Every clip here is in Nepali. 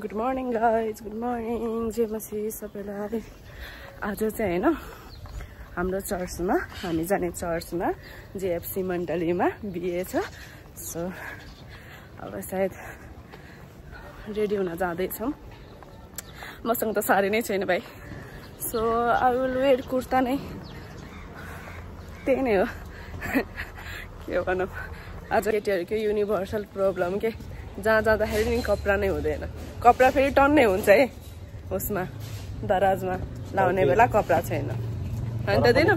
Good morning guys, good morning जे मसी सबैलाई। आज चाहिँ हैन हाम्रो चर्चमा हामी जाने चर्चमा जेएफसी मण्डलीमा बिहे छ। सो अब सायद रेडी हुन जाँदैछौँ। मसँग त साडी नै छैन भाइ। So I will where kurta नै, त्यही नै हो। के भनौँ, आज केटीहरूको युनिभर्सल प्रब्लम के, जहाँ जाँदाखेरि नि कपडा नै हुँदैन। कपडा फेरि टन्नै हुन्छ है उसमा दराजमा लाउने बेला कपडा छैन। अन्त दिनु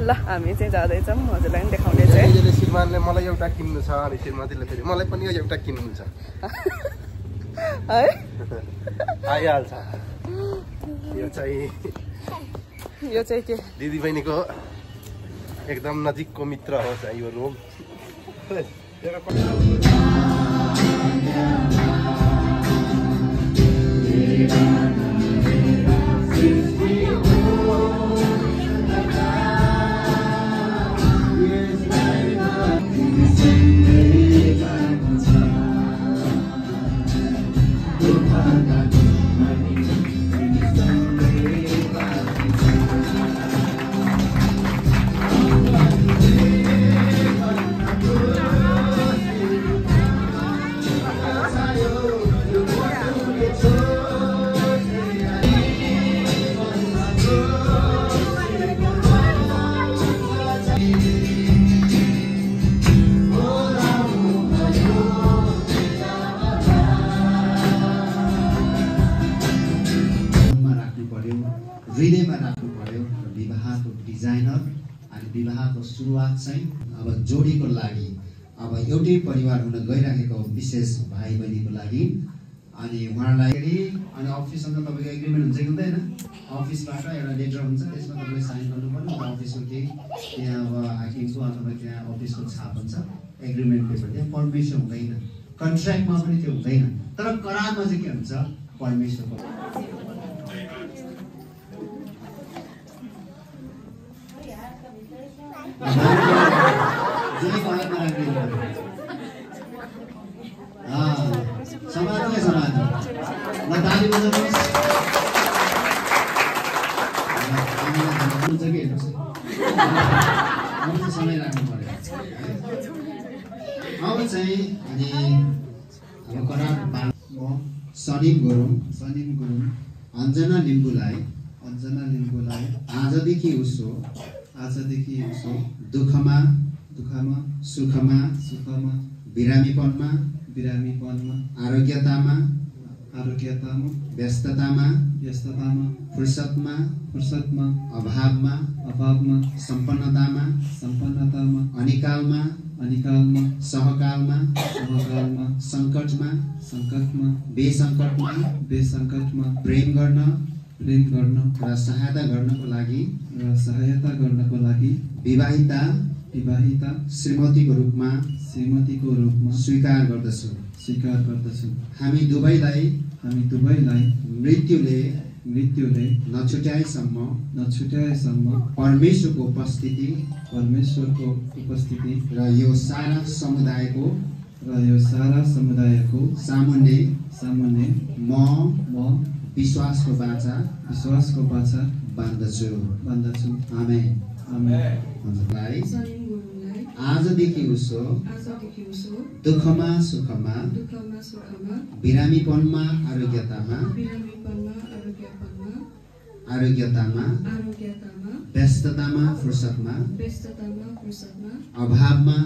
ल हामी चाहिँ जाँदैछौँ, हजुरलाई पनि देखाउने चाहिँ। श्रीमानले मलाई एउटा किन्नु छ अनि श्रीमतीले फेरि मलाई पनि एउटा किन्नु छ है, आइहाल्छ। यो चाहिँ के दिदी बहिनीको एकदम नजिकको मित्र हो चाहिँ यो रोम। हृदयमा राख्नु पर्यो। विवाहको डिजाइनर अनि विवाहको सुरुवात चाहिँ अब जोडीको लागि, अब एउटै परिवार हुन गइरहेको विशेष भाइ बहिनीको लागि अनि उहाँलाई अनि अफिससँग तपाईँको एग्रिमेन्ट हुन्छ कि हुँदैन। अफिसबाट एउटा लेटर हुन्छ, त्यसमा तपाईँले साइन गर्नुपर्ने। अफिसको केही त्यहाँ अब हाकिमको अथवा त्यहाँ अफिसको छाप हुन्छ, एग्रिमेन्ट पेपर। त्यहाँ परमिसन हुँदैन, कन्ट्र्याक्टमा पनि त्यो हुँदैन। तर करारमा चाहिँ के हुन्छ, परमिसनको समाजले समाज ल ताली बजाउनुहोस्। हुन्छ कि हेर्नुहोस्, समय राख्नु पर्यो। अब चाहिँ अनि अब करार म सनिम गुरुङ अञ्जना लिम्बुलाई आजदेखि उसो दुःखमा सुखमा बिरामीपनमा आरोग्यतामा व्यस्ततामा फुर्सदमा अभावमा सम्पन्नतामा अनिकालमा सहकालमा सङ्कटमा बेसङ्कटमा प्रेम गर्न र सहायता गर्नको लागि विवाहिता श्रीमतीको रूपमा स्वीकार गर्दछु। हामी दुवैलाई मृत्युले नछुट्याएसम्म परमेश्वरको उपस्थिति र यो सारा समुदायको सामुन्ने म विश्वासको बाचा बाँध्दछु। आमेन। आजदेखि उसो दुःखमा सुखमा बिरामीपनमा आरोग्यतामा व्यस्ततामा फुर्सदमा अभावमा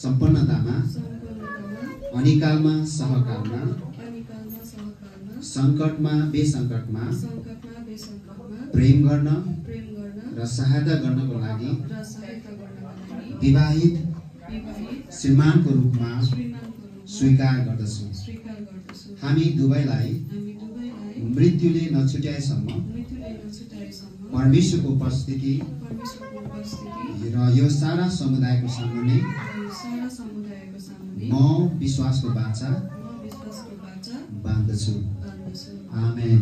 सम्पन्नतामा अनिकालमा सहकालमा सङ्कटमा बेसङ्कटमा प्रेम गर्न र सहायता गर्नको लागि विवाहित श्रीमानको रूपमा स्वीकार गर्दछु। हामी दुवैलाई मृत्युले नछुट्याएसम्म परमेश्वरको उपस्थिति र यो सारा समुदायको सामुन्ने म विश्वासको बाचा बाँध्दछु। आमेन।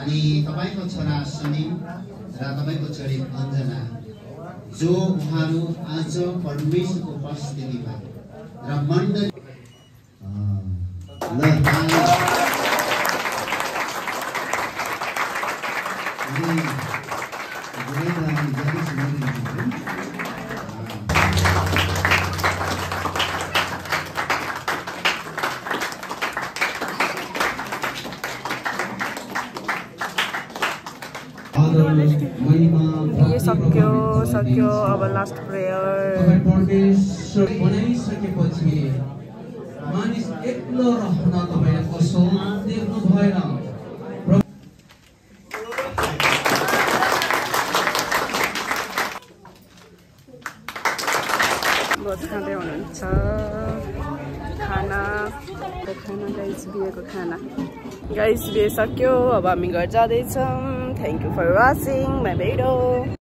अनि तपाईको छोरा सनी र तपाईको छोरी अञ्जना जो उहाँहरू आज परमेश्वरको उपस्थितिमा र मण्डली ये सक्यो अब लास्ट प्रेयर बनाइसकेपछि मानिस एक्लो रहन तपाईले कसो देख्नु भएन बहुत खाँदै हुनुहुन्छ खाना गाइस बिहेको खाना गाइस बिहे सक्यो अब हामी घर जाँदैछौँ thank you for watching my video